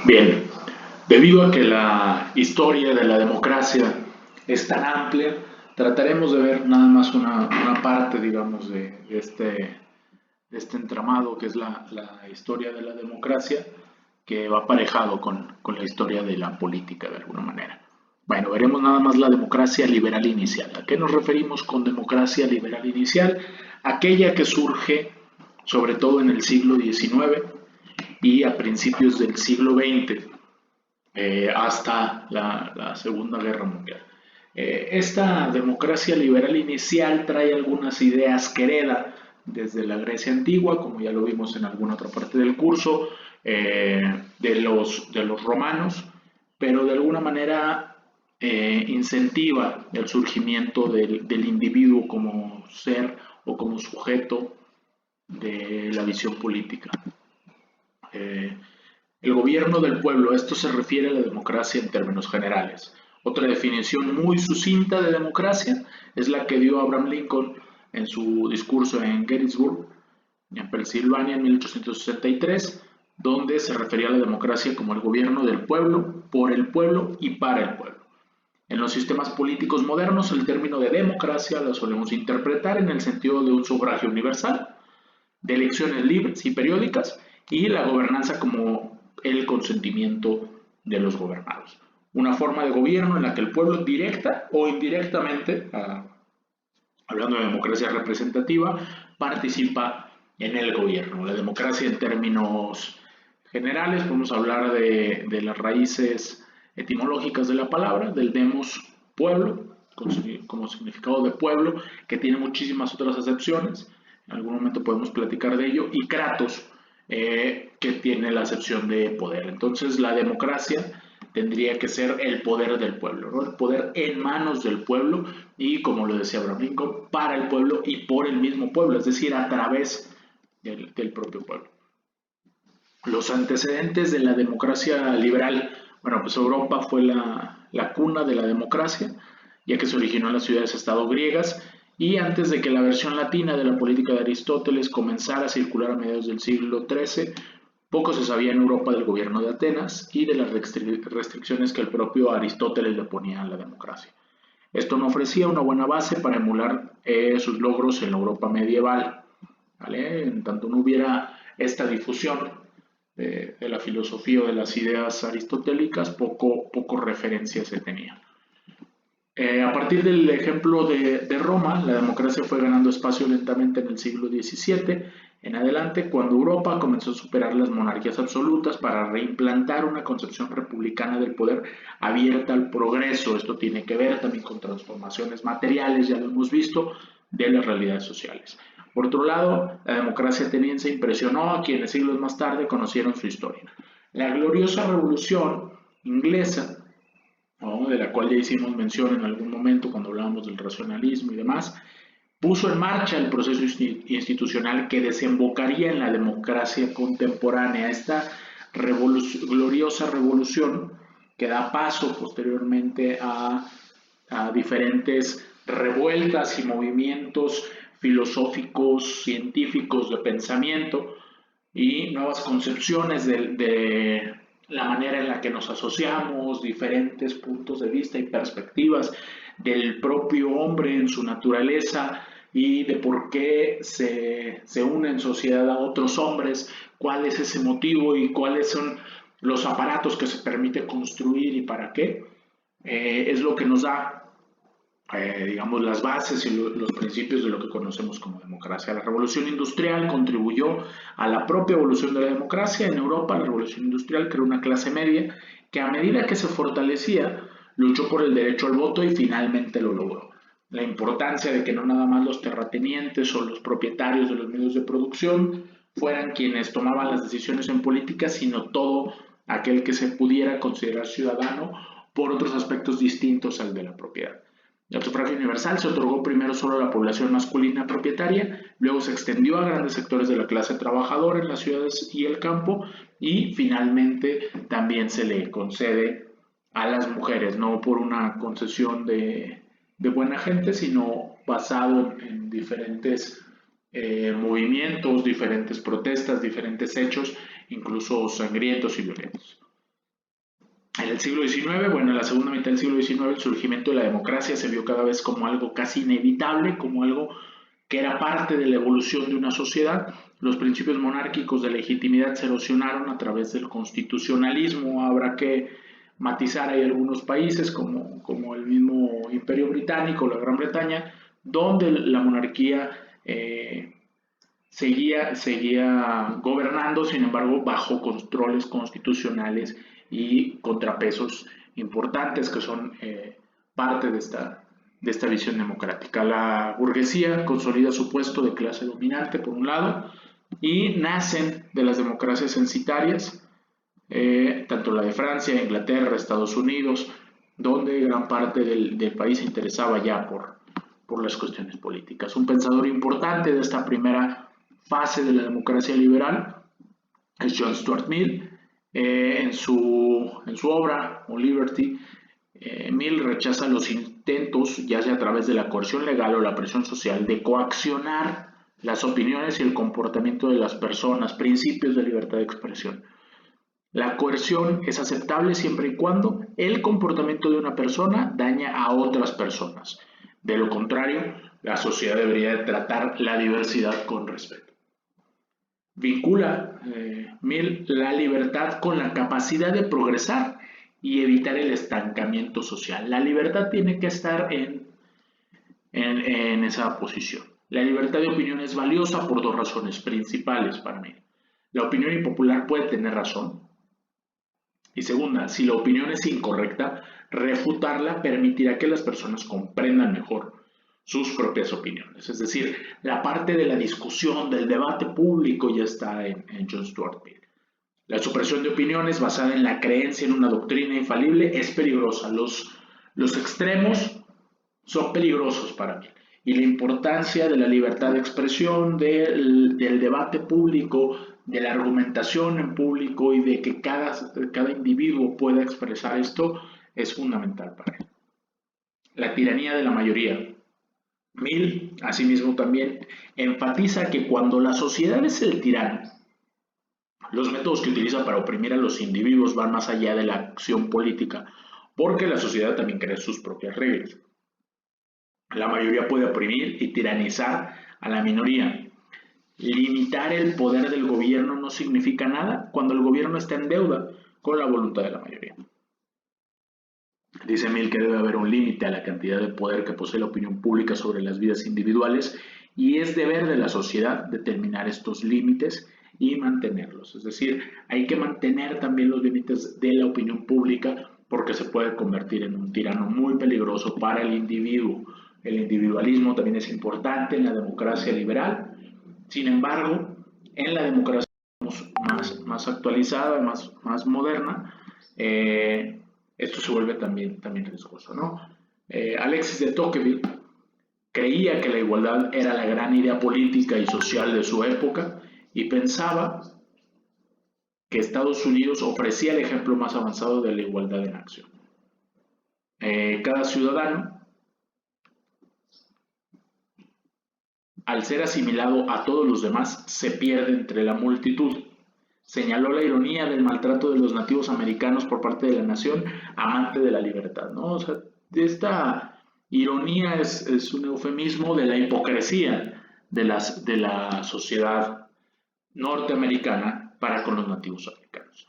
Bien, debido a que la historia de la democracia es tan amplia, trataremos de ver nada más una parte, digamos, de este entramado que es la historia de la democracia, que va aparejado con la historia de la política de alguna manera. Bueno, veremos nada más la democracia liberal inicial. ¿A qué nos referimos con democracia liberal inicial? Aquella que surge sobre todo en el siglo XIX y a principios del siglo XX, hasta la Segunda Guerra Mundial. Esta democracia liberal inicial trae algunas ideas que hereda desde la Grecia antigua, como ya lo vimos en alguna otra parte del curso, de los romanos, pero de alguna manera incentiva el surgimiento del individuo como ser o como sujeto de la visión política. Eh, el gobierno del pueblo, esto se refiere a la democracia en términos generales. Otra definición muy sucinta de democracia es la que dio Abraham Lincoln en su discurso en Gettysburg, en Pensilvania, en 1863, donde se refería a la democracia como el gobierno del pueblo, por el pueblo y para el pueblo. En los sistemas políticos modernos, el término de democracia lo solemos interpretar en el sentido de un sufragio universal, de elecciones libres y periódicas, y la gobernanza como el consentimiento de los gobernados. Una forma de gobierno en la que el pueblo directa o indirectamente, hablando de democracia representativa, participa en el gobierno. La democracia en términos generales, podemos hablar de las raíces etimológicas de la palabra, del demos, pueblo, como significado de pueblo, que tiene muchísimas otras acepciones. En algún momento podemos platicar de ello, y kratos, que tiene la acepción de poder. Entonces la democracia tendría que ser el poder del pueblo, ¿no? El poder en manos del pueblo y, como lo decía Abraham Lincoln, para el pueblo y por el mismo pueblo, es decir, a través del propio pueblo. Los antecedentes de la democracia liberal, bueno, pues Europa fue la cuna de la democracia, ya que se originó en las ciudades-estado griegas, y antes de que la versión latina de la política de Aristóteles comenzara a circular a mediados del siglo XIII, poco se sabía en Europa del gobierno de Atenas y de las restricciones que el propio Aristóteles le ponía a la democracia. Esto no ofrecía una buena base para emular sus logros en la Europa medieval, ¿vale? En tanto no hubiera esta difusión de la filosofía o de las ideas aristotélicas, poco referencia se tenía. A partir del ejemplo de Roma, la democracia fue ganando espacio lentamente en el siglo XVII en adelante, cuando Europa comenzó a superar las monarquías absolutas para reimplantar una concepción republicana del poder abierta al progreso. Esto tiene que ver también con transformaciones materiales, ya lo hemos visto, de las realidades sociales. Por otro lado, la democracia ateniense impresionó a quienes siglos más tarde conocieron su historia. La gloriosa revolución inglesa, ¿no?, de la cual ya hicimos mención en algún momento cuando hablábamos del racionalismo y demás, puso en marcha el proceso institucional que desembocaría en la democracia contemporánea. Esta gloriosa revolución que da paso posteriormente a diferentes revueltas y movimientos filosóficos, científicos de pensamiento y nuevas concepciones de la manera en la que nos asociamos, diferentes puntos de vista y perspectivas del propio hombre en su naturaleza y de por qué se une en sociedad a otros hombres, cuál es ese motivo y cuáles son los aparatos que se permite construir y para qué. Es lo que nos da, digamos, las bases y los principios de lo que conocemos como democracia. La revolución industrial contribuyó a la propia evolución de la democracia. En Europa, la revolución industrial creó una clase media que, a medida que se fortalecía, luchó por el derecho al voto y finalmente lo logró. La importancia de que no nada más los terratenientes o los propietarios de los medios de producción fueran quienes tomaban las decisiones en política, sino todo aquel que se pudiera considerar ciudadano por otros aspectos distintos al de la propiedad. El sufragio universal se otorgó primero solo a la población masculina propietaria, luego se extendió a grandes sectores de la clase trabajadora en las ciudades y el campo, y finalmente también se le concede a las mujeres, no por una concesión de buena gente, sino basado en diferentes movimientos, diferentes protestas, diferentes hechos, incluso sangrientos y violentos. En el siglo XIX, bueno, en la segunda mitad del siglo XIX, el surgimiento de la democracia se vio cada vez como algo casi inevitable, como algo que era parte de la evolución de una sociedad. Los principios monárquicos de legitimidad se erosionaron a través del constitucionalismo. Habrá que matizar, hay algunos países como el mismo Imperio Británico, la Gran Bretaña, donde la monarquía seguía gobernando, sin embargo, bajo controles constitucionales y contrapesos importantes que son parte de esta visión democrática. La burguesía consolida su puesto de clase dominante, por un lado, y nacen de las democracias censitarias, tanto la de Francia, Inglaterra, Estados Unidos, donde gran parte del país se interesaba ya por las cuestiones políticas. Un pensador importante de esta primera fase de la democracia liberal es John Stuart Mill. En su obra, On Liberty, Mill rechaza los intentos, ya sea a través de la coerción legal o la presión social, de coaccionar las opiniones y el comportamiento de las personas, principios de libertad de expresión. La coerción es aceptable siempre y cuando el comportamiento de una persona daña a otras personas. De lo contrario, la sociedad debería de tratar la diversidad con respeto. Vincula Mill la libertad con la capacidad de progresar y evitar el estancamiento social. La libertad tiene que estar en esa posición. La libertad de opinión es valiosa por dos razones principales para mí. La opinión impopular puede tener razón. Y segunda, si la opinión es incorrecta, refutarla permitirá que las personas comprendan mejor sus propias opiniones. Es decir, la parte de la discusión, del debate público ya está en John Stuart Mill. La supresión de opiniones basada en la creencia en una doctrina infalible es peligrosa. Los extremos son peligrosos para mí. Y la importancia de la libertad de expresión, del debate público, de la argumentación en público y de que cada individuo pueda expresar esto es fundamental para él. La tiranía de la mayoría. Mill, asimismo, también enfatiza que cuando la sociedad es el tirano, los métodos que utiliza para oprimir a los individuos van más allá de la acción política, porque la sociedad también crea sus propias reglas. La mayoría puede oprimir y tiranizar a la minoría. Limitar el poder del gobierno no significa nada cuando el gobierno está en deuda con la voluntad de la mayoría. Dice Mill que debe haber un límite a la cantidad de poder que posee la opinión pública sobre las vidas individuales y es deber de la sociedad determinar estos límites y mantenerlos. Es decir, hay que mantener también los límites de la opinión pública porque se puede convertir en un tirano muy peligroso para el individuo. El individualismo también es importante en la democracia liberal. Sin embargo, en la democracia más actualizada, más moderna, esto se vuelve también riesgoso, ¿no? Alexis de Tocqueville creía que la igualdad era la gran idea política y social de su época y pensaba que Estados Unidos ofrecía el ejemplo más avanzado de la igualdad en acción. Cada ciudadano, al ser asimilado a todos los demás, se pierde entre la multitud. Señaló la ironía del maltrato de los nativos americanos por parte de la nación amante de la libertad, ¿no? O sea, esta ironía es un eufemismo de la hipocresía de la sociedad norteamericana para con los nativos americanos.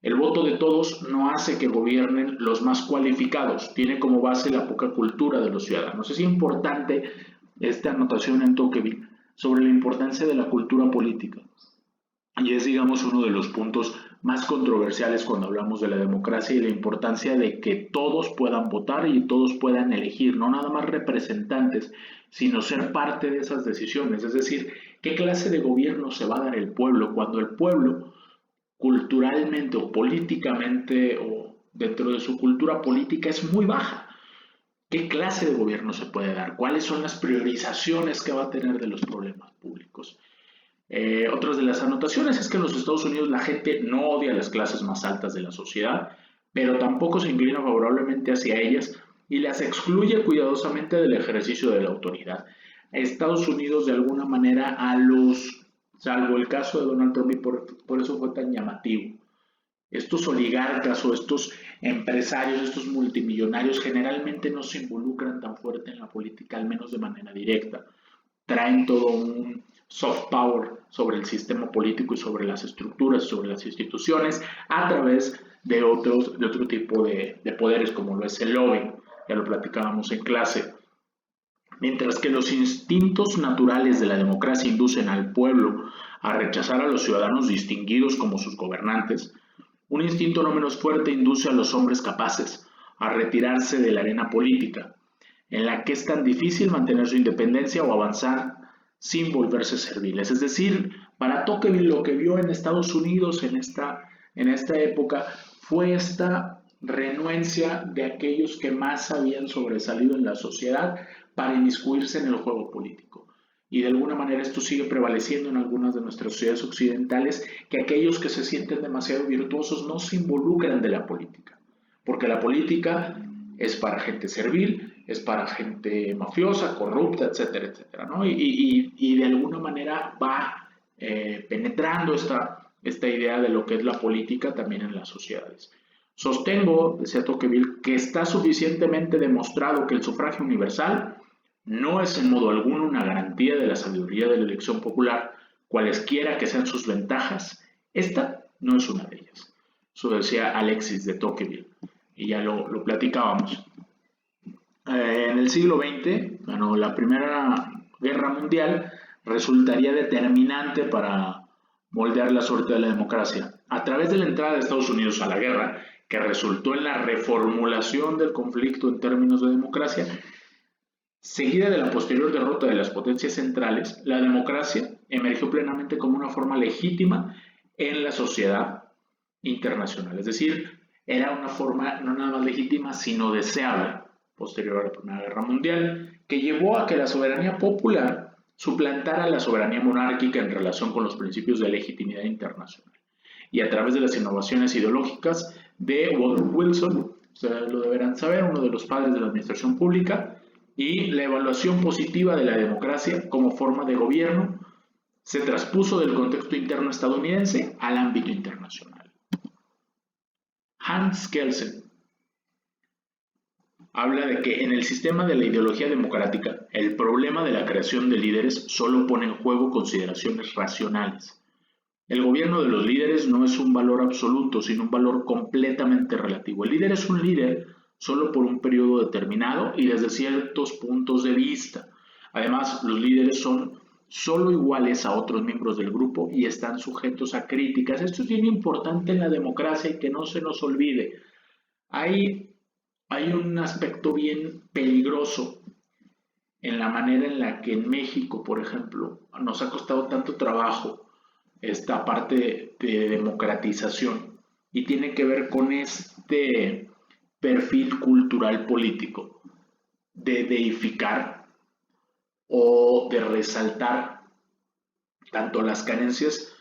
El voto de todos no hace que gobiernen los más cualificados, tiene como base la poca cultura de los ciudadanos. Es importante esta anotación en Tocqueville sobre la importancia de la cultura política. Y es, digamos, uno de los puntos más controversiales cuando hablamos de la democracia y la importancia de que todos puedan votar y todos puedan elegir, no nada más representantes, sino ser parte de esas decisiones. Es decir, ¿qué clase de gobierno se va a dar el pueblo cuando el pueblo culturalmente o políticamente o dentro de su cultura política es muy baja? ¿Qué clase de gobierno se puede dar? ¿Cuáles son las priorizaciones que va a tener de los problemas públicos? Otras de las anotaciones es que en los Estados Unidos la gente no odia a las clases más altas de la sociedad, pero tampoco se inclina favorablemente hacia ellas y las excluye cuidadosamente del ejercicio de la autoridad. Estados Unidos de alguna manera salvo el caso de Donald Trump y por eso fue tan llamativo, Estos oligarcas o estos empresarios, estos multimillonarios generalmente no se involucran tan fuerte en la política, al menos de manera directa. Traen todo un soft power sobre el sistema político y sobre las estructuras, sobre las instituciones, a través de otro tipo de poderes, como lo es el lobby, ya lo platicábamos en clase. Mientras que los instintos naturales de la democracia inducen al pueblo a rechazar a los ciudadanos distinguidos como sus gobernantes, un instinto no menos fuerte induce a los hombres capaces a retirarse de la arena política, en la que es tan difícil mantener su independencia o avanzar sin volverse serviles. Es decir, para Tocqueville lo que vio en Estados Unidos en esta época fue esta renuencia de aquellos que más habían sobresalido en la sociedad para inmiscuirse en el juego político. Y de alguna manera esto sigue prevaleciendo en algunas de nuestras sociedades occidentales, que aquellos que se sienten demasiado virtuosos no se involucran de la política, porque la política es para gente servil, es para gente mafiosa, corrupta, etcétera, etcétera, ¿no? Y de alguna manera va penetrando esta idea de lo que es la política también en las sociedades. Sostengo, decía Tocqueville, que está suficientemente demostrado que el sufragio universal no es en modo alguno una garantía de la sabiduría de la elección popular, cualesquiera que sean sus ventajas. Esta no es una de ellas. Eso decía Alexis de Tocqueville, y ya lo platicábamos. En el siglo XX, bueno, la Primera Guerra Mundial resultaría determinante para moldear la suerte de la democracia. A través de la entrada de Estados Unidos a la guerra, que resultó en la reformulación del conflicto en términos de democracia, seguida de la posterior derrota de las potencias centrales, la democracia emergió plenamente como una forma legítima en la sociedad internacional. Es decir, era una forma no nada más legítima, sino deseable, posterior a la Primera Guerra Mundial, que llevó a que la soberanía popular suplantara la soberanía monárquica en relación con los principios de legitimidad internacional. Y a través de las innovaciones ideológicas de Woodrow Wilson, ustedes lo deberán saber, uno de los padres de la administración pública, y la evaluación positiva de la democracia como forma de gobierno se traspuso del contexto interno estadounidense al ámbito internacional. Hans Kelsen habla de que en el sistema de la ideología democrática, el problema de la creación de líderes solo pone en juego consideraciones racionales. El gobierno de los líderes no es un valor absoluto, sino un valor completamente relativo. El líder es un líder solo por un periodo determinado y desde ciertos puntos de vista. Además, los líderes son solo iguales a otros miembros del grupo y están sujetos a críticas. Esto es bien importante en la democracia y que no se nos olvide. Hay un aspecto bien peligroso en la manera en la que en México, por ejemplo, nos ha costado tanto trabajo esta parte de democratización y tiene que ver con este perfil cultural político de deificar o de resaltar tanto las carencias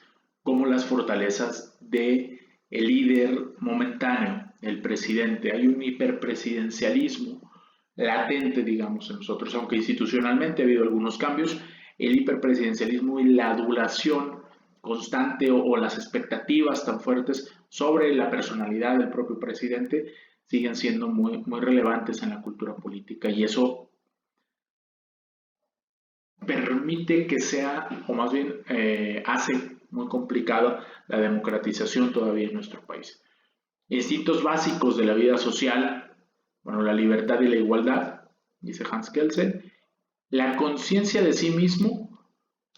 como las fortalezas de el líder momentáneo, el presidente. Hay un hiperpresidencialismo latente, digamos, en nosotros, aunque institucionalmente ha habido algunos cambios, el hiperpresidencialismo y la adulación constante o las expectativas tan fuertes sobre la personalidad del propio presidente siguen siendo muy relevantes en la cultura política y eso permite que sea, o más bien hace muy complicada la democratización todavía en nuestro país. Instintos básicos de la vida social, bueno, la libertad y la igualdad, dice Hans Kelsen, la conciencia de sí mismo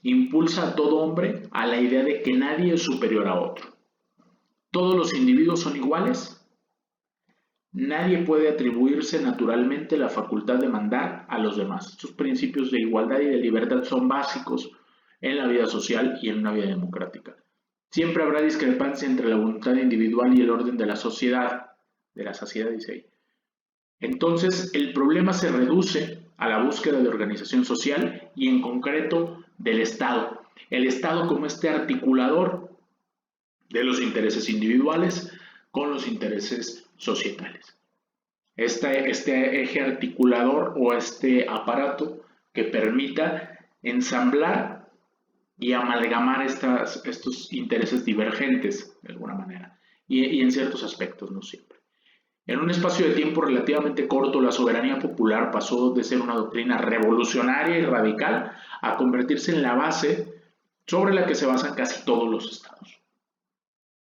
impulsa a todo hombre a la idea de que nadie es superior a otro. Todos los individuos son iguales. Nadie puede atribuirse naturalmente la facultad de mandar a los demás. Estos principios de igualdad y de libertad son básicos en la vida social y en una vida democrática. Siempre habrá discrepancia entre la voluntad individual y el orden de la sociedad, dice ahí. Entonces, el problema se reduce a la búsqueda de organización social y en concreto del Estado. El Estado como este articulador de los intereses individuales con los intereses societales. Este eje articulador o este aparato que permita ensamblar y amalgamar estos intereses divergentes de alguna manera. y en ciertos aspectos, no siempre. En un espacio de tiempo relativamente corto, la soberanía popular pasó de ser una doctrina revolucionaria y radical a convertirse en la base sobre la que se basan casi todos los estados.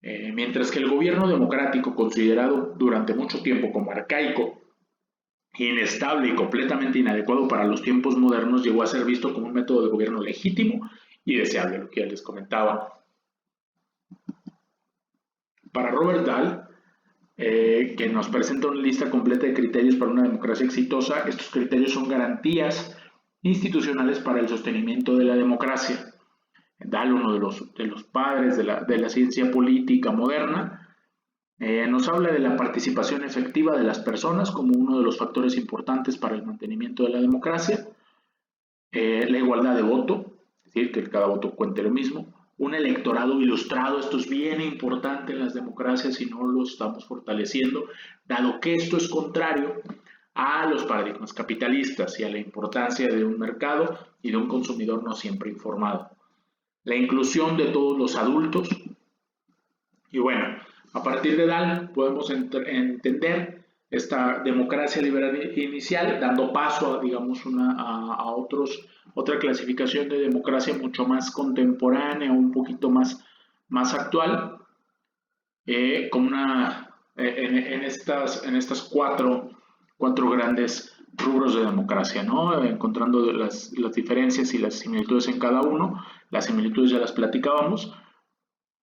Mientras que el gobierno democrático, considerado durante mucho tiempo como arcaico, inestable y completamente inadecuado para los tiempos modernos, llegó a ser visto como un método de gobierno legítimo y deseable, lo que ya les comentaba. Para Robert Dahl, que nos presenta una lista completa de criterios para una democracia exitosa, estos criterios son garantías institucionales para el sostenimiento de la democracia. Dahl, uno de los padres de la ciencia política moderna, nos habla de la participación efectiva de las personas como uno de los factores importantes para el mantenimiento de la democracia, la igualdad de voto, es decir, que cada voto cuente lo mismo, un electorado ilustrado, esto es bien importante en las democracias y no lo estamos fortaleciendo, dado que esto es contrario a los paradigmas capitalistas y a la importancia de un mercado y de un consumidor no siempre informado. La inclusión de todos los adultos. Y bueno, a partir de Dahl podemos entender esta democracia liberal inicial, dando paso a, digamos, otra clasificación de democracia mucho más contemporánea, un poquito más actual, como en estas cuatro grandes rubros de democracia, ¿no? Encontrando las diferencias y las similitudes en cada uno. Las similitudes ya las platicábamos.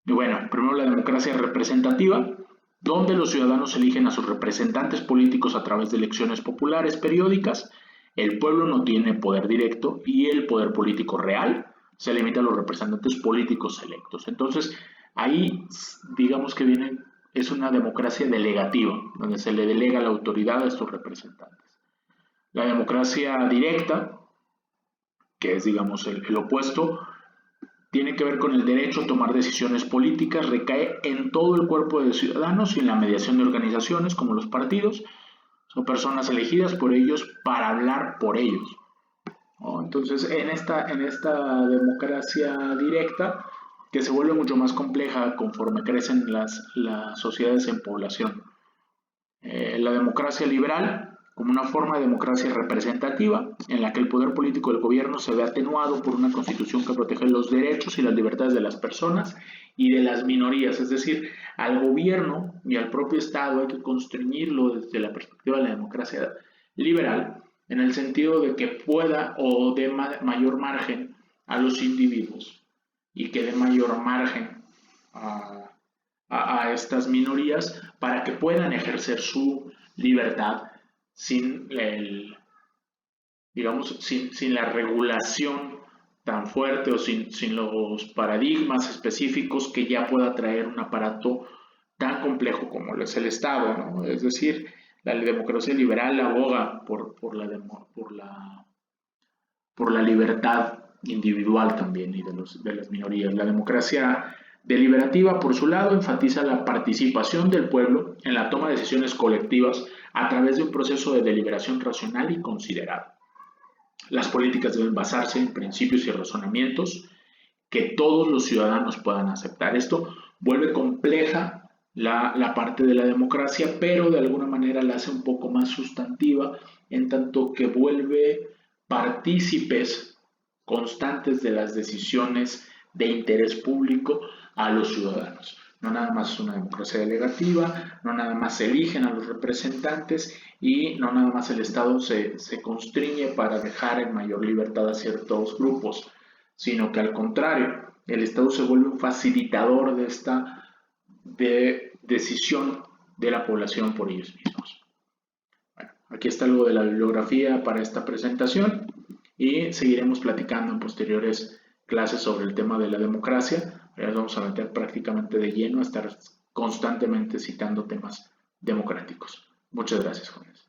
Y bueno, primero la democracia representativa, donde los ciudadanos eligen a sus representantes políticos a través de elecciones populares periódicas. El pueblo no tiene poder directo y el poder político real se limita a los representantes políticos electos. Entonces, ahí digamos que es una democracia delegativa, donde se le delega la autoridad a estos representantes. La democracia directa, que es, digamos, el opuesto, tiene que ver con el derecho a tomar decisiones políticas, recae en todo el cuerpo de ciudadanos y en la mediación de organizaciones como los partidos. Son personas elegidas por ellos para hablar por ellos, ¿no? Entonces, en esta democracia directa, que se vuelve mucho más compleja conforme crecen las sociedades en población. La democracia liberal, como una forma de democracia representativa, en la que el poder político del gobierno se ve atenuado por una constitución que protege los derechos y las libertades de las personas y de las minorías. Es decir, al gobierno y al propio Estado hay que constreñirlo desde la perspectiva de la democracia liberal, en el sentido de que pueda o dé mayor margen a los individuos y que dé mayor margen a estas minorías para que puedan ejercer su libertad sin la regulación tan fuerte o sin los paradigmas específicos que ya pueda traer un aparato tan complejo como es el Estado, ¿no? Es decir, la democracia liberal aboga por la libertad individual también y de las minorías. La democracia deliberativa, por su lado, enfatiza la participación del pueblo en la toma de decisiones colectivas a través de un proceso de deliberación racional y considerado. Las políticas deben basarse en principios y razonamientos que todos los ciudadanos puedan aceptar. Esto vuelve compleja la parte de la democracia, pero de alguna manera la hace un poco más sustantiva, en tanto que vuelve partícipes constantes de las decisiones de interés público a los ciudadanos. No nada más es una democracia delegativa, no nada más se eligen a los representantes y no nada más el Estado se constriñe para dejar en mayor libertad a ciertos grupos, sino que al contrario, el Estado se vuelve un facilitador de esta decisión de la población por ellos mismos. Bueno, aquí está algo de la bibliografía para esta presentación y seguiremos platicando en posteriores clases sobre el tema de la democracia. Ahora nos vamos a meter prácticamente de lleno a estar constantemente citando temas democráticos. Muchas gracias, jóvenes.